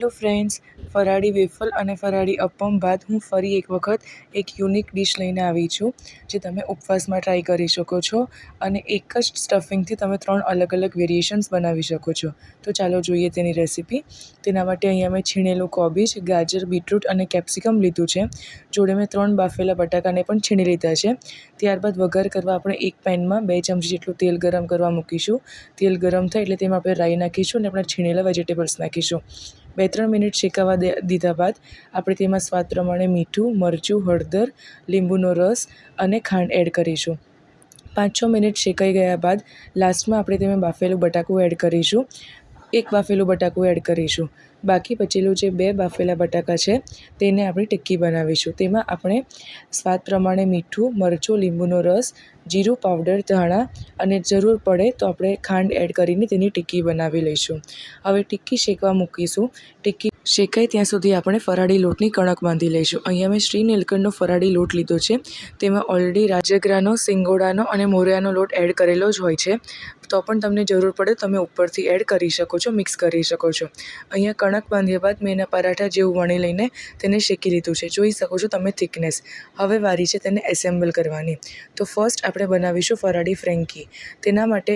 Hello friends, ફરાળી waffle અને ફરાળી અપ્પમ બાદ હું ફરી એક વખત એક યુનિક ડિશ લઈને આવી છું, જે તમે ઉપવાસમાં ટ્રાય કરી શકો છો અને એક જ સ્ટફિંગથી તમે 3 અલગ અલગ વેરિએશન્સ બનાવી શકો છો. તો ચાલો જોઈએ તેની રેસીપી. તેના માટે અહીંયા મેં છીણેલું કોબીજ, ગાજર, બીટરૂટ અને કેપ્સિકમ લીધું છે. જોડે મેં 3 બાફેલા બટાકાને પણ છીણી લીધા છે. ત્યારબાદ વઘાર કરવા આપણે એક પેનમાં 2 ચમચી જેટલું તેલ ગરમ કરવા મૂકીશું. તેલ ગરમ થાય એટલે તેમાં આપણે રાઈ નાખીશું અને આપણા છીણેલા વેજીટેબલ્સ નાખીશું. 2-3 મિનિટ શેકાવા દીધા બાદ આપણે તેમાં સ્વાદ પ્રમાણે મીઠું, મરચું, હળદર, લીંબુનો રસ અને ખાંડ એડ કરીશું. 5-6 મિનિટ શેકાઈ ગયા બાદ લાસ્ટમાં આપણે તેમાં બાફેલું બટાકું એડ કરીશું. એક બાફેલું બટાકું એડ કરીશું. બાકી બચેલું જે 2 બાફેલા બટાકા છે તેને આપણે ટિક્કી બનાવીશું. તેમાં આપણે સ્વાદ પ્રમાણે મીઠું, મરચું, લીંબુનો રસ, જીરું પાવડર, ધાણા અને જરૂર પડે તો આપણે ખાંડ એડ કરીને તેની ટિક્કી બનાવી લઈશું. હવે ટિક્કી શેકવા મૂકીશું. ટિક્કી શેકાય ત્યાં સુધી આપણે ફરાળી લોટની કણક બાંધી લઈશું. અહીંયા મેં શ્રી નીલકંઠનો ફરાળી લોટ લીધો છે. તેમાં ઓલરેડી રાજગરાનો, સિંગોડાનો અને મોરૈયાનો લોટ એડ કરેલો જ હોય છે. તો પણ તમને જરૂર પડે તમે ઉપરથી એડ કરી શકો છો, મિક્સ કરી શકો છો. અહીંયા કણક બાંધ્યા બાદ મેં એના પરાઠા જેવું વણી લઈને તેને શેકી લીધું છે. જોઈ શકો છો તમે થિકનેસ. હવે વારી છે તેને એસેમ્બલ કરવાની. તો ફર્સ્ટ આપણે બનાવીશું ફરાળી ફ્રેન્કી. તેના માટે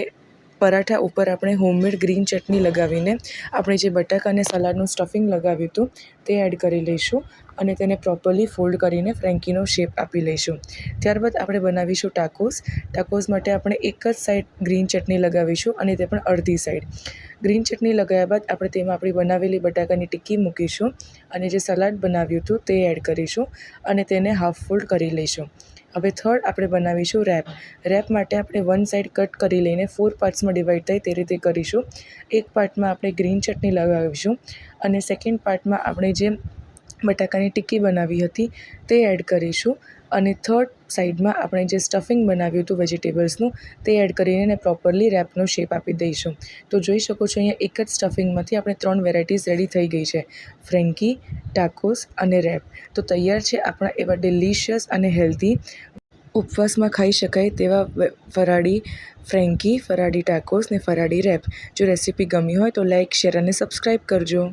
પરાઠા ઉપર આપણે હોમમેડ ગ્રીન ચટણી લગાવીને આપણે જે બટાકા અને સલાડનું સ્ટફિંગ લગાવ્યું હતું તે એડ કરી લઈશું અને તેને પ્રોપરલી ફોલ્ડ કરીને ફ્રેન્કીનો શેપ આપી લઈશું. ત્યારબાદ આપણે બનાવીશું ટાકોસ. ટાકોસ માટે આપણે એક જ સાઈડ ગ્રીન ચટણી લગાવીશું અને તે પણ અડધી સાઈડ. ગ્રીન ચટણી લગાવ્યા બાદ આપણે તેમાં આપણી બનાવેલી બટાકાની ટિક્કી મૂકીશું અને જે સલાડ બનાવ્યું હતું તે એડ કરીશું અને તેને હાફ ફોલ્ડ કરી લઈશું. હવે થર્ડ આપણે બનાવીશું રેપ. રેપ માટે આપણે 1 સાઈડ કટ કરી લઈને 4 પાર્ટ્સમાં ડિવાઈડ થાય તે રીતે કરીશું. એક પાર્ટમાં આપણે ગ્રીન ચટણી લગાવીશું અને સેકન્ડ પાર્ટમાં આપણે જે બટાકાની ટિક્કી બનાવી હતી તે એડ કરીશું અને થર્ડ સાઈડમાં આપણે જે સ્ટફિંગ બનાવ્યું હતું વેજીટેબલ્સનું તે એડ કરીને એને પ્રોપરલી રેપનો શેપ આપી દઈશું. તો જોઈ શકો છો અહીંયા એક જ સ્ટફિંગમાંથી આપણે 3 વેરાયટીઝ રેડી થઈ ગઈ છે: ફ્રેન્કી, ટાકોસ અને રેપ. તો તૈયાર છે આપણા એવા ડિલિશિયસ અને હેલ્ધી ઉપવાસમાં ખાઈ શકાય તેવા ફરાળી ફ્રેન્કી, ફરાળી ટાકોસ ને ફરાળી રેપ. જો રેસીપી ગમી હોય તો લાઇક, શેર અને સબસ્ક્રાઈબ કરજો.